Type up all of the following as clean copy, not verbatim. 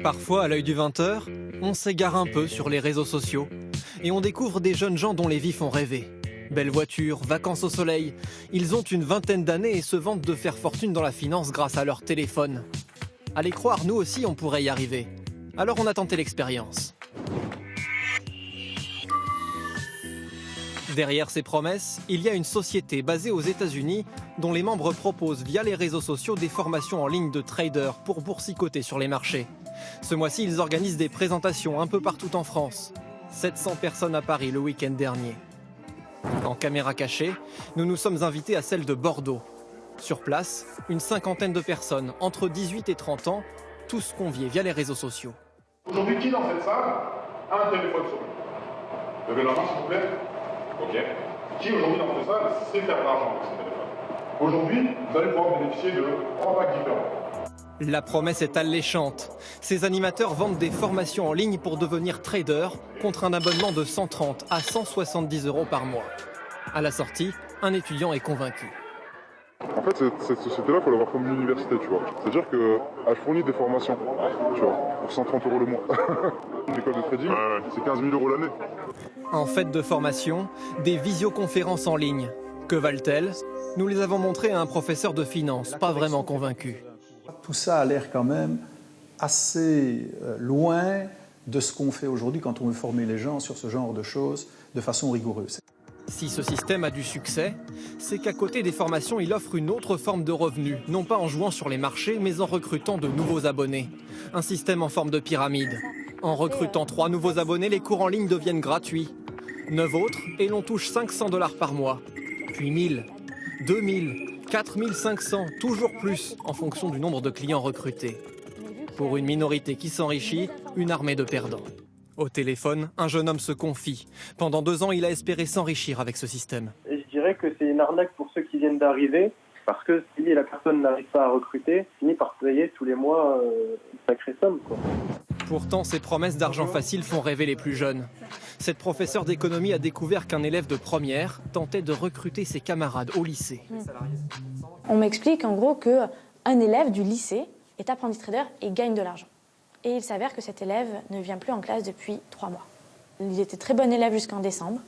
Parfois, à l'œil du 20h, on s'égare un peu sur les réseaux sociaux et on découvre des jeunes gens dont les vies font rêver. Belles voitures, vacances au soleil, ils ont une vingtaine d'années et se vantent de faire fortune dans la finance grâce à leur téléphone. À les croire, nous aussi on pourrait y arriver. Alors on a tenté l'expérience. Derrière ces promesses, il y a une société basée aux États-Unis dont les membres proposent via les réseaux sociaux des formations en ligne de traders pour boursicoter sur les marchés. Ce mois-ci, ils organisent des présentations un peu partout en France. 700 personnes à Paris le week-end dernier. En caméra cachée, nous nous sommes invités à celle de Bordeaux. Sur place, une cinquantaine de personnes, entre 18 et 30 ans, tous conviés via les réseaux sociaux. Aujourd'hui, qui dans cette salle a un téléphone sur lui? Levez la main, s'il vous plaît. Ok. Qui aujourd'hui dans cette salle sait faire de l'argent avec son téléphone? Aujourd'hui, vous allez pouvoir bénéficier de 3 packs différents. La promesse est alléchante. Ces animateurs vendent des formations en ligne pour devenir trader contre un abonnement de 130 à 170 € par mois. À la sortie, un étudiant est convaincu. En fait, cette société-là, il faut l'avoir comme une université, tu vois. C'est-à-dire qu'elle fournit des formations, tu vois, pour 130 € le mois. L'école de trading, c'est 15 000 € l'année. En fait de formation, des visioconférences en ligne. Que valent-elles? Nous les avons montrées à un professeur de finance, pas vraiment convaincu. Tout ça a l'air quand même assez loin de ce qu'on fait aujourd'hui quand on veut former les gens sur ce genre de choses de façon rigoureuse. Si ce système a du succès, c'est qu'à côté des formations, il offre une autre forme de revenu, non pas en jouant sur les marchés, mais en recrutant de nouveaux abonnés. Un système en forme de pyramide. En recrutant 3 nouveaux abonnés, les cours en ligne deviennent gratuits. 9 autres, et l'on touche 500 $ par mois. Puis 1000, 2000, 4500, toujours plus, en fonction du nombre de clients recrutés. Pour une minorité qui s'enrichit, une armée de perdants. Au téléphone, un jeune homme se confie. Pendant 2 ans, il a espéré s'enrichir avec ce système. Et je dirais que c'est une arnaque pour ceux qui viennent d'arriver, parce que si la personne n'arrive pas à recruter, finit par payer tous les mois une sacrée somme, quoi. Pourtant, ces promesses d'argent facile font rêver les plus jeunes. Cette professeure d'économie a découvert qu'un élève de première tentait de recruter ses camarades au lycée. On m'explique en gros qu'un élève du lycée est apprenti trader et gagne de l'argent. Et il s'avère que cet élève ne vient plus en classe depuis 3 mois. Il était très bon élève jusqu'en décembre.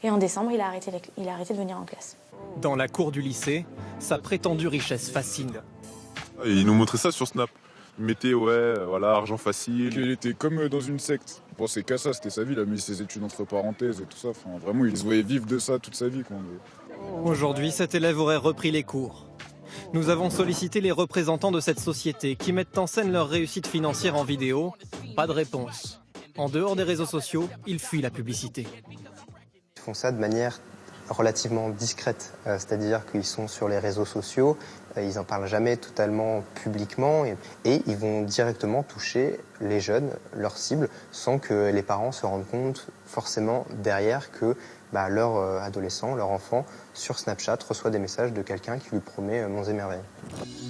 Et en décembre, il a arrêté de venir en classe. Dans la cour du lycée, sa prétendue richesse fascine. Il nous montrait ça sur Snap. Il mettait, voilà, argent facile. Il était comme dans une secte. Bon, c'est qu'à ça, c'était sa vie. Il a mis ses études entre parenthèses et tout ça. Enfin, vraiment, il se voyait vivre de ça toute sa vie, quoi. Aujourd'hui, cet élève aurait repris les cours. Nous avons sollicité les représentants de cette société qui mettent en scène leur réussite financière en vidéo. Pas de réponse. En dehors des réseaux sociaux, ils fuient la publicité. Ils font ça de manière relativement discrète, c'est-à-dire qu'ils sont sur les réseaux sociaux, ils n'en parlent jamais totalement publiquement et ils vont directement toucher les jeunes, leurs cibles, sans que les parents se rendent compte forcément derrière que leur adolescent, leur enfant, sur Snapchat, reçoit des messages de quelqu'un qui lui promet monts et merveilles.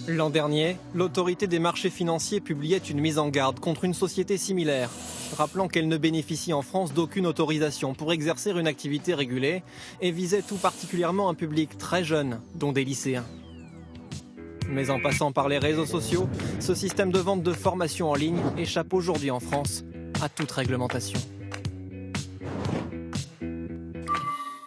L'an dernier, l'autorité des marchés financiers publiait une mise en garde contre une société similaire, rappelant qu'elle ne bénéficie en France d'aucune autorisation pour exercer une activité régulée et visait tout particulièrement un public très jeune, dont des lycéens. Mais en passant par les réseaux sociaux, ce système de vente de formation en ligne échappe aujourd'hui en France à toute réglementation.